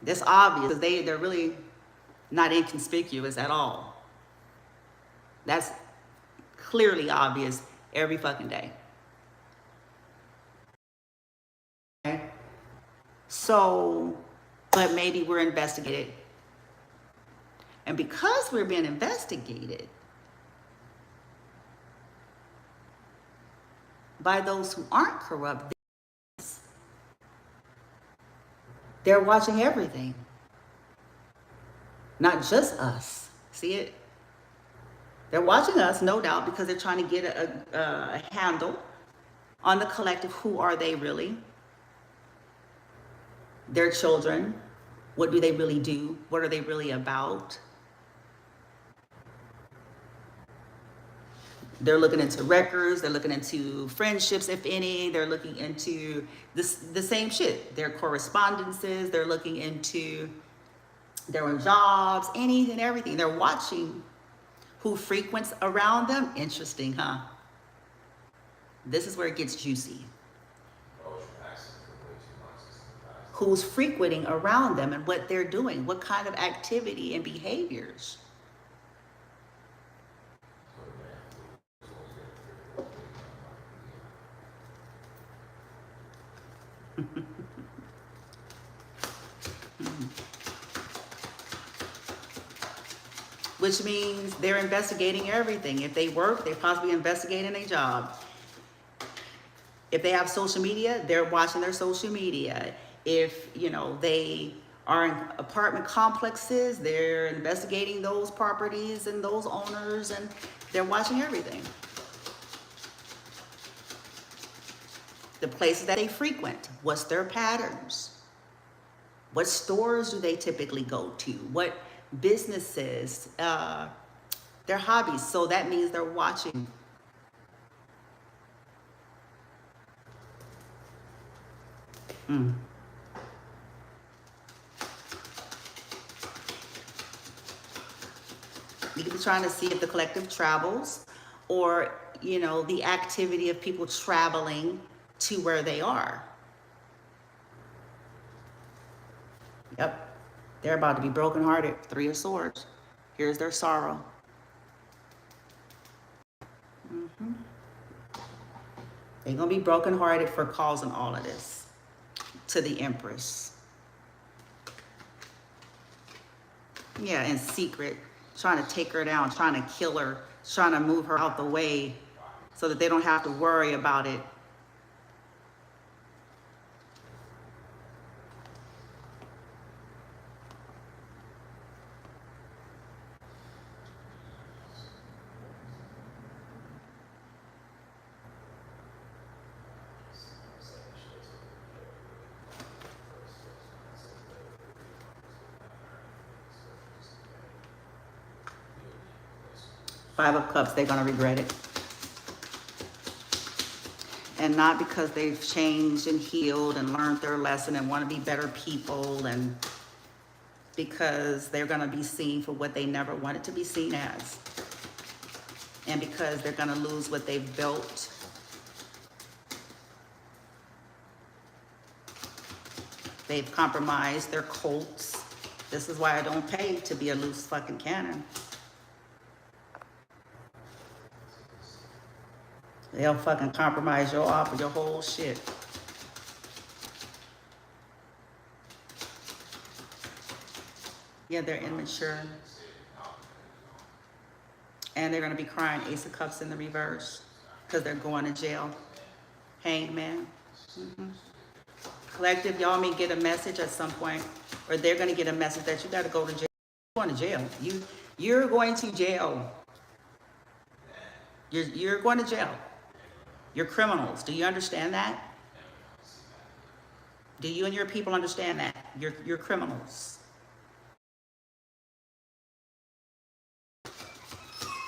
That's obvious. They're really not inconspicuous at all. That's clearly obvious every fucking day. Okay? So, but maybe we're investigated. And because we're being investigated by those who aren't corrupt, they're watching everything. Not just us. See it? They're watching us, no doubt, because they're trying to get a handle on the collective. Who are they really? Their children. What do they really do? What are they really about? They're looking into records. They're looking into friendships, if any. They're looking into the same shit. Their correspondences. They're looking into their own jobs, anything and everything. They're watching who frequents around them. Interesting, huh? This is where it gets juicy. Who's frequenting around them and what they're doing, what kind of activity and behaviors. Which means they're investigating everything. If they work, they're possibly investigating a job. If they have social media, they're watching their social media. If, they are in apartment complexes, they're investigating those properties and those owners, and they're watching everything. The places that they frequent, what's their patterns? What stores do they typically go to? What businesses, their hobbies. So that means they're watching. You could be trying to see if the collective travels, or, the activity of people traveling to where they are. Yep. They're about to be brokenhearted. 3 of Swords. Here's their sorrow. They're going to be brokenhearted for causing all of this to the Empress. Yeah, in secret. Trying to take her down, trying to kill her, trying to move her out the way so that they don't have to worry about it. Five of Cups, they're going to regret it. And not because they've changed and healed and learned their lesson and want to be better people, and because they're going to be seen for what they never wanted to be seen as. And because they're going to lose what they've built. They've compromised their cults. This is why I don't pay to be a loose fucking cannon. They'll fucking compromise your offer, your whole shit. Yeah, they're immature. And they're going to be crying Ace of Cups in the reverse because they're going to jail. Hanged Man. Collective, y'all may get a message at some point, or they're going to get a message that you got to go to jail. You're going to jail. You're going to jail. You're going to jail. You're criminals. Do you understand that? Do you and your people understand that? You're criminals.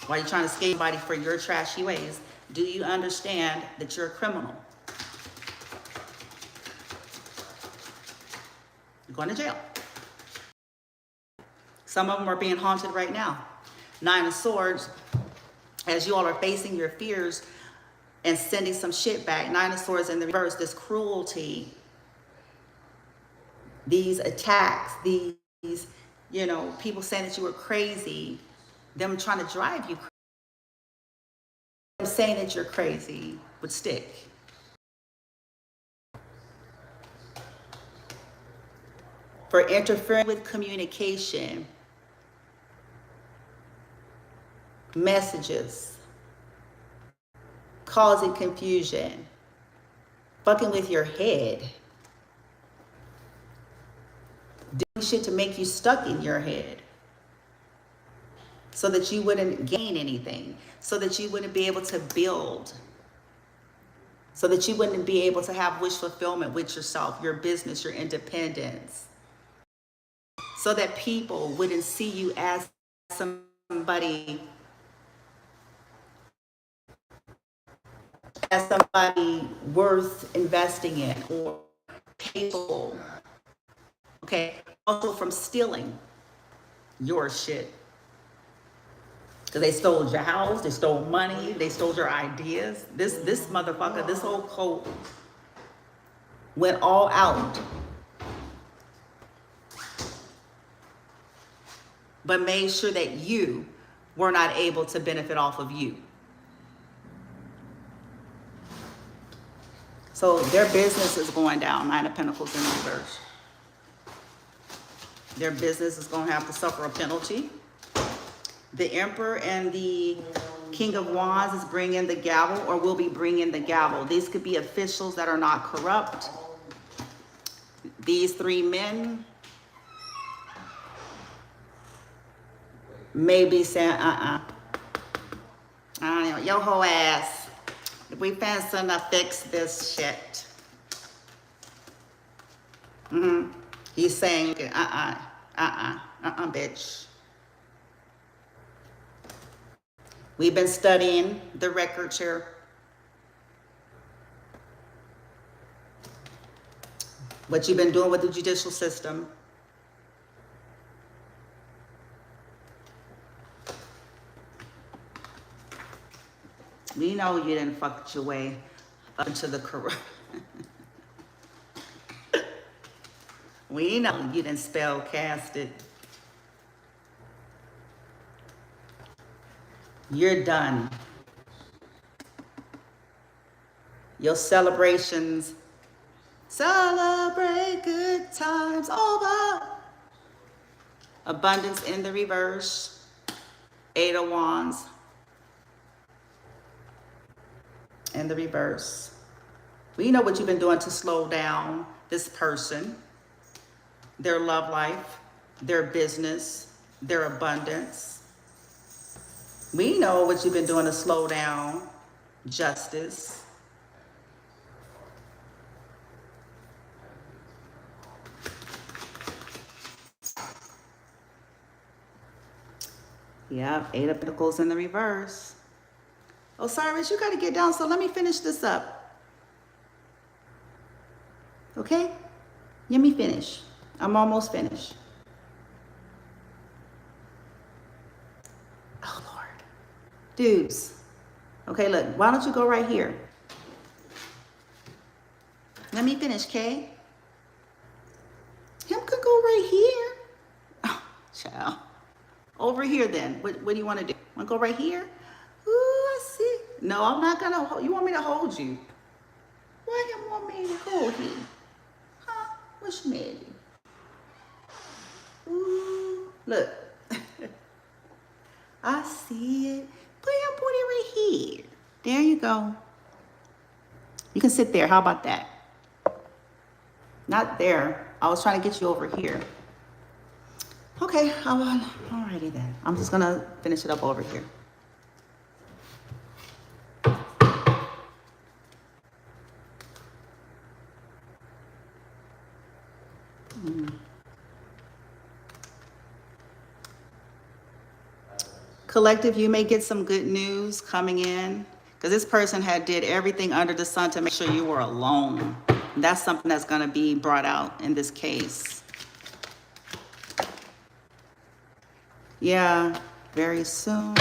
Why are you trying to escape somebody for your trashy ways? Do you understand that you're a criminal? You're going to jail. Some of them are being haunted right now. Nine of Swords, as you all are facing your fears and sending some shit back. Nine of Swords in the reverse, this cruelty, these attacks, these, you know, people saying that you were crazy, them trying to drive you crazy, them saying that you're crazy would stick. For interfering with communication, messages, causing confusion, fucking with your head, doing shit to make you stuck in your head so that you wouldn't gain anything, so that you wouldn't be able to build, so that you wouldn't be able to have wish fulfillment with yourself, your business, your independence, so that people wouldn't see you as somebody worth investing in or capable. Okay, also from stealing your shit. Because they stole your house, they stole money, they stole your ideas. This motherfucker, this whole cult went all out, but made sure that you were not able to benefit off of you. So their business is going down. Nine of Pentacles in reverse. Their business is going to have to suffer a penalty. The Emperor and the King of Wands is bringing the gavel, or will be bringing the gavel. These could be officials that are not corrupt. These three men may be saying, I don't know, yo ho ass, we finna fix this shit. He's saying, bitch. We've been studying the records here. What you've been doing with the judicial system. We know you didn't fuck your way up into the corrupt. We know you didn't spell cast it. You're done. Your celebrations, celebrate good times over. Abundance in the reverse. Eight of Wands in the reverse. We know what you've been doing to slow down this person, their love life, their business, their abundance. We know what you've been doing to slow down justice. Yeah, Eight of Pentacles in the reverse. Osiris, you got to get down, so let me finish this up. Okay? Let me finish. I'm almost finished. Oh, Lord. Dudes. Okay, look, why don't you go right here? Let me finish, Kay. Him could go right here. Oh, child. Over here then. What do you want to do? Want to go right here? Ooh, I see. No, I'm not going to hold. You want me to hold you? Why you want me to hold you? Huh? What's the matter? Ooh, look. I see it. Put your booty right here. There you go. You can sit there. How about that? Not there. I was trying to get you over here. Okay. Alrighty then. I'm just going to finish it up over here. Collective, you may get some good news coming in, because this person had did everything under the sun to make sure you were alone. And that's something that's going to be brought out in this case. Yeah, very soon.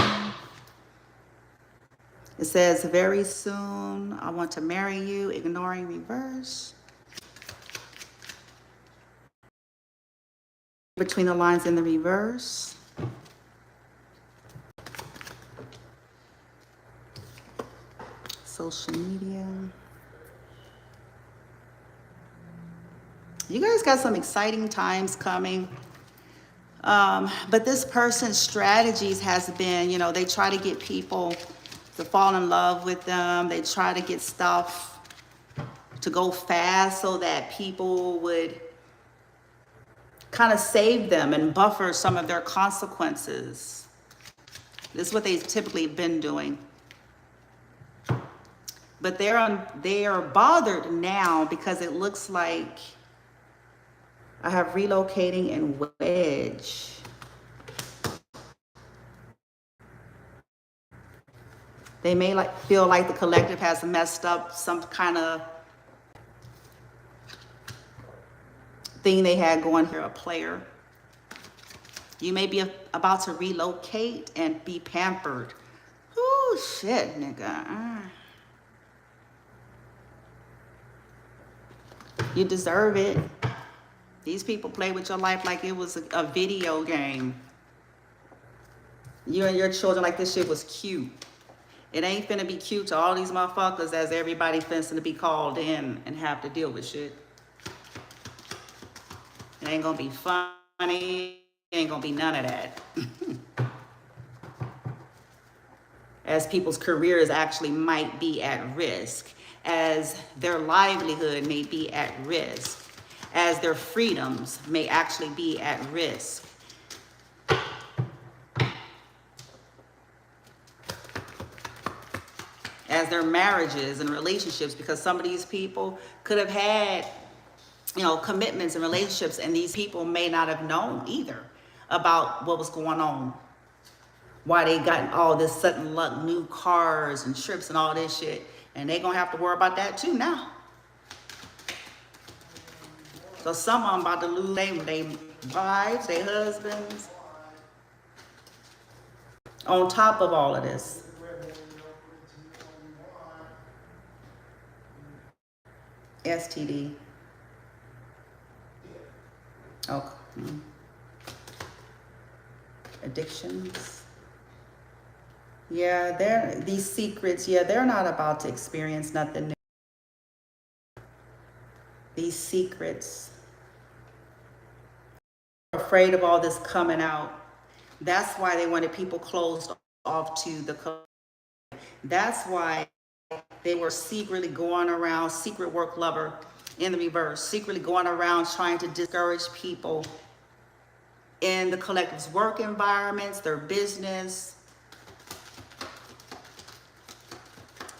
It says, very soon, I want to marry you, ignoring reverse. Between the lines in the reverse. Social media. You guys got some exciting times coming. But this person's strategies has been, you know, they try to get people to fall in love with them. They try to get stuff to go fast so that people would kind of save them and buffer some of their consequences. This is what they've typically been doing. But they are bothered now because it looks like I have relocating and wedge. They may feel like the collective has messed up some kind of thing they had going here, a player. You may be about to relocate and be pampered. Ooh, shit, nigga. You deserve it. These people play with your life like it was a video game. You and your children like this shit was cute. It ain't finna be cute to all these motherfuckers as everybody finna be called in and have to deal with shit. It ain't gonna be funny. It ain't gonna be none of that. As people's careers actually might be at risk, as their livelihood may be at risk, as their freedoms may actually be at risk. As their marriages and relationships, because some of these people could have had, you know, commitments and relationships, and these people may not have known either about what was going on. Why they got all this sudden luck, new cars and trips and all this shit. And they gonna have to worry about that too now. So some of them about to lose their wives, their husbands. On top of all of this. STD. Oh. Addictions. Yeah, these secrets, yeah, they're not about to experience nothing new. These secrets. Afraid of all this coming out. That's why they wanted people closed off to the collective. That's why they were secretly going around, secret work lover in the reverse, secretly going around trying to discourage people in the collective's work environments, their business.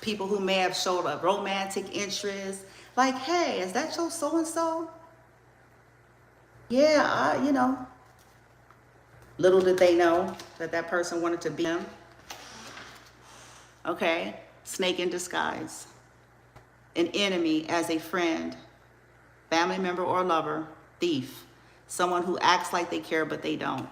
People who may have showed a romantic interest. Like, hey, is that your so-and-so? Yeah, you know. Little did they know that that person wanted to be them. Okay, snake in disguise. An enemy as a friend, family member or lover, thief. Someone who acts like they care, but they don't.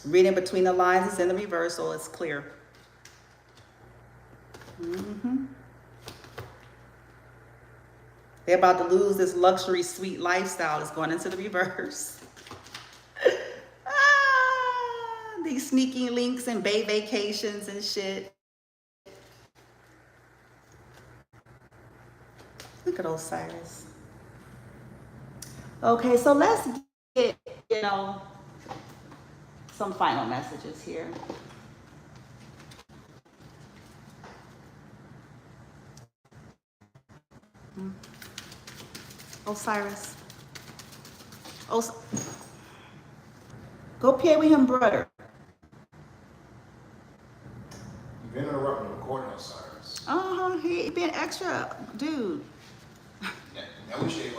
Reading between the lines is in the reverse, so it's clear. They're about to lose this luxury sweet lifestyle. It's going into the reverse. These sneaky links and bay vacations and shit. Look at Osiris. Okay, so let's get, you know, some final messages here. Osiris. Go play with him, brother. You've been interrupting the recording, Osiris. He been extra, dude. Yeah, we should.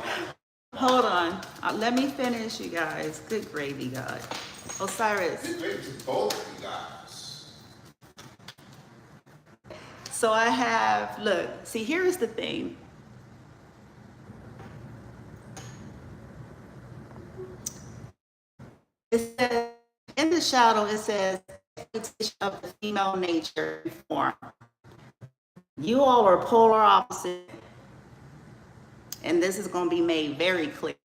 Hold on. Let me finish, you guys. Good gravy, God. Osiris. Maybe to both of you guys. So I have, look, see, here's the thing. It says, in the shadow, it says, of the female nature form. You all are polar opposite, and this is going to be made very clear.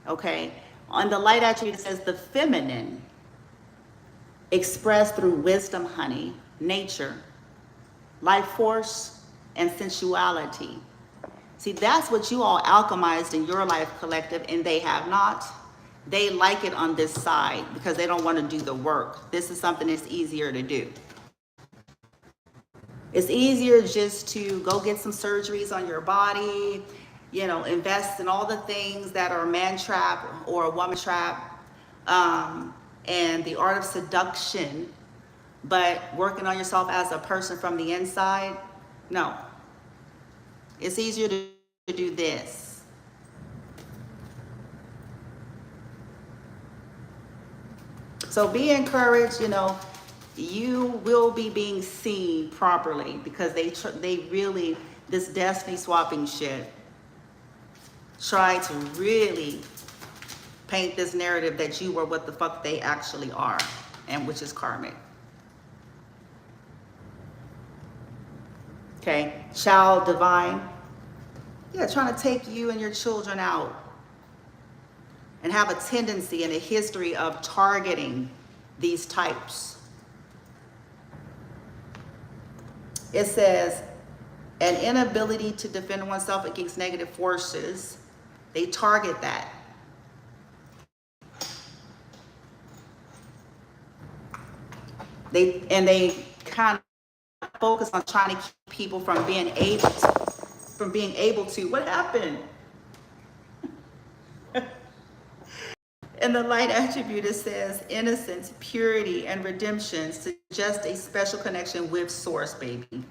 Okay? On the light attribute, it says the feminine, expressed through wisdom, honey, nature, life force, and sensuality. See, that's what you all alchemized in your life collective, and they have not. They like it on this side because they don't want to do the work. This is something that's easier to do. It's easier just to go get some surgeries on your body, you know, invest in all the things that are a man trap or a woman trap, and the art of seduction, but working on yourself as a person from the inside, no. It's easier to do this. So be encouraged, you know, you will be being seen properly because they really, this destiny swapping shit, try to really paint this narrative that you were what the fuck they actually are, and which is karmic. Okay, child divine. Yeah, trying to take you and your children out and have a tendency and a history of targeting these types. It says, an inability to defend oneself against negative forces. They target that. They kind of focus on trying to keep people from being able to, what happened? In the light attribute, it says innocence, purity, and redemption suggest a special connection with source, baby.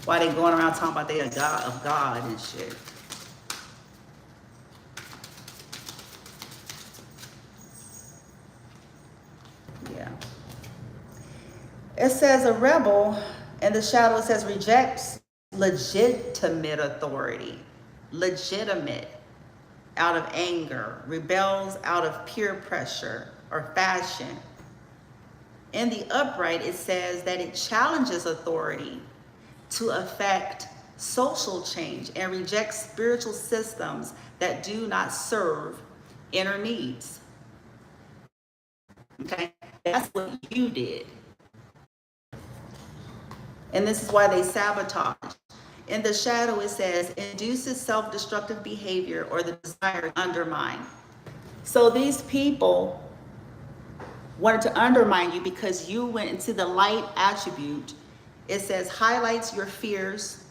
Why they going around talking about they a god of God and shit? Yeah. It says a rebel, in the shadow it says rejects legitimate authority. Legitimate. Out of anger, rebels out of peer pressure or fashion. In the upright, it says that it challenges authority to affect social change and rejects spiritual systems that do not serve inner needs. Okay, that's what you did. And this is why they sabotage. In the shadow, it says, induces self-destructive behavior or the desire to undermine. So these people wanted to undermine you because you went into the light attribute. It says, highlights your fears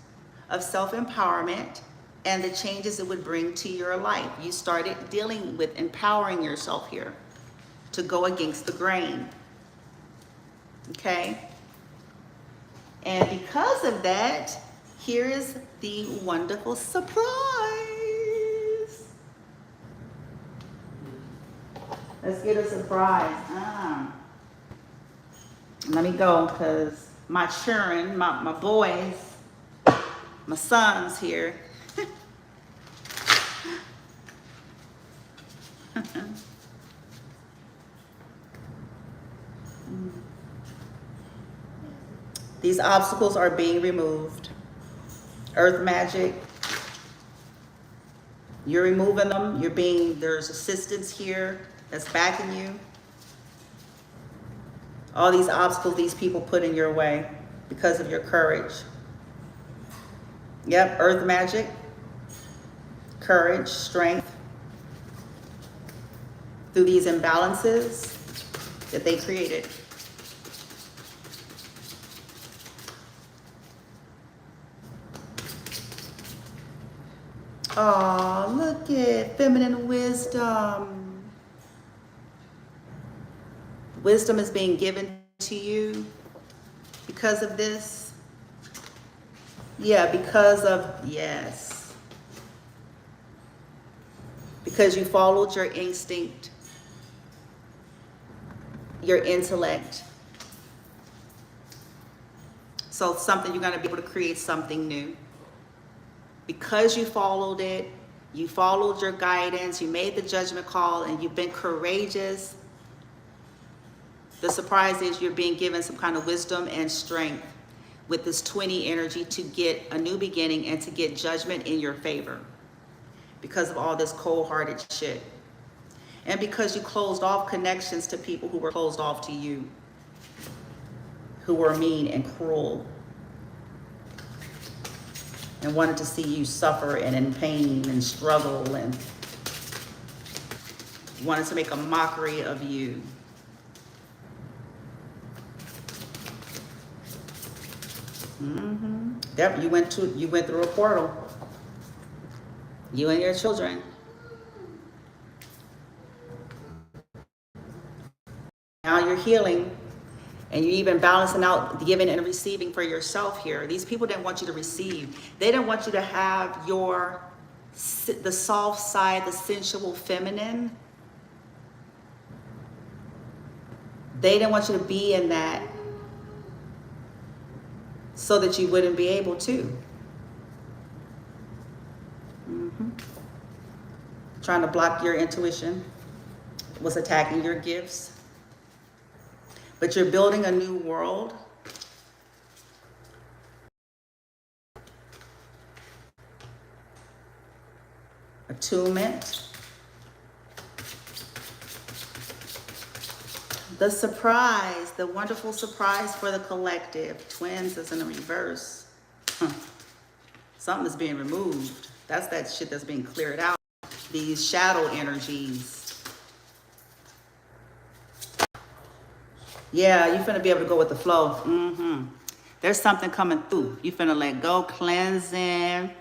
of self-empowerment and the changes it would bring to your life. You started dealing with empowering yourself here to go against the grain. Okay? And because of that, here is the wonderful surprise. Let's get a surprise. Let me go, because my children, my boys, my sons here. These obstacles are being removed. Earth magic, you're removing them. There's assistance here that's backing you. All these obstacles these people put in your way because of your courage. Yep, earth magic, courage, strength. Through these imbalances that they created. Oh, look at feminine wisdom. Wisdom is being given to you because of this. Yeah, because of, yes. Because you followed your instinct, your intellect. So something, you're going to be able to create something new. Because you followed it, you followed your guidance, you made the judgment call, and you've been courageous. The surprise is you're being given some kind of wisdom and strength with this 20 energy to get a new beginning and to get judgment in your favor because of all this cold-hearted shit. And because you closed off connections to people who were closed off to you, who were mean and cruel and wanted to see you suffer and in pain and struggle and wanted to make a mockery of you. Yep, you went through a portal. You and your children. Now you're healing, and you're even balancing out the giving and receiving for yourself here. These people didn't want you to receive. They didn't want you to have the soft side, the sensual feminine. They didn't want you to be in that so that you wouldn't be able to. Trying to block your intuition, was attacking your gifts. But you're building a new world. Attunement. The surprise, the wonderful surprise for the collective. Twins is in the reverse. Something is being removed. That's that shit that's being cleared out. These shadow energies. Yeah, you finna be able to go with the flow. There's something coming through. You finna let go, cleansing.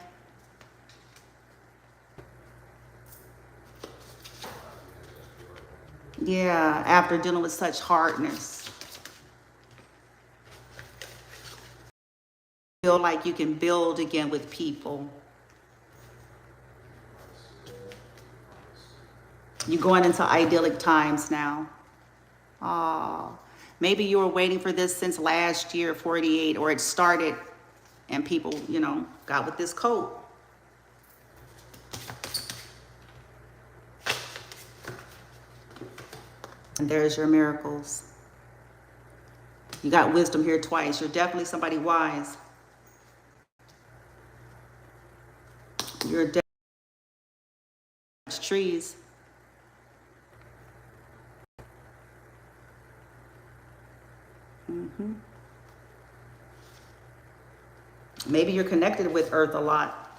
Yeah, after dealing with such hardness. Feel like you can build again with people. You're going into idyllic times now. Oh, maybe you were waiting for this since last year, 48, or it started and people, got with this coat. And there's your miracles. You got wisdom here twice. You're definitely somebody wise. You're definitely trees. Maybe you're connected with Earth a lot.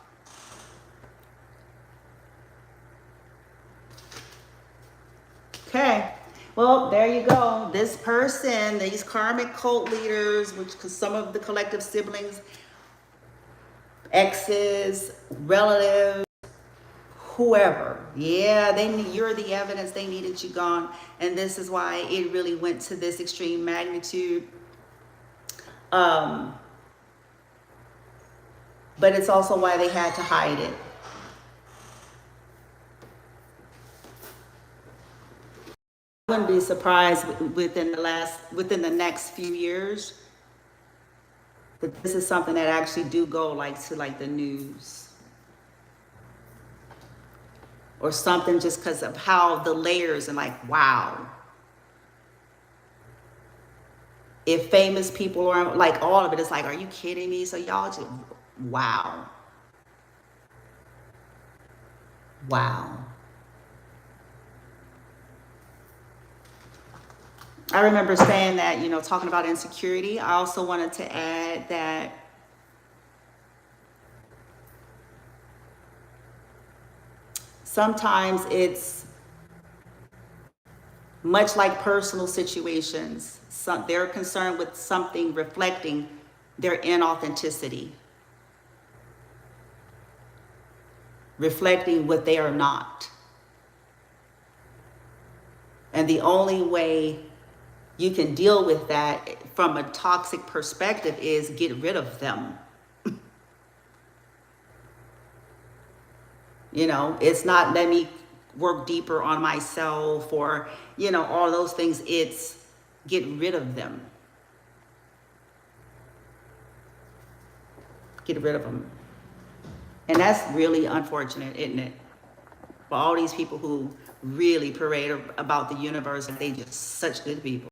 Okay. Well, there you go. This person, these karmic cult leaders, which because some of the collective siblings, exes, relatives, whoever. Yeah, you're the evidence they needed you gone. And this is why it really went to this extreme magnitude. But it's also why they had to hide it. I wouldn't be surprised within the next few years that this is something that actually do go to the news or something, just because of how the layers and wow. If famous people are all of it, it's are you kidding me? So y'all just, wow. Wow. I remember saying that, talking about insecurity. I also wanted to add that sometimes it's much like personal situations. They're concerned with something reflecting their inauthenticity, reflecting what they are not. And the only way you can deal with that from a toxic perspective is get rid of them. You know, it's not let me work deeper on myself or, you know, all those things. It's get rid of them. Get rid of them. And that's really unfortunate, isn't it? For all these people who really parade about the universe, and they just such good people.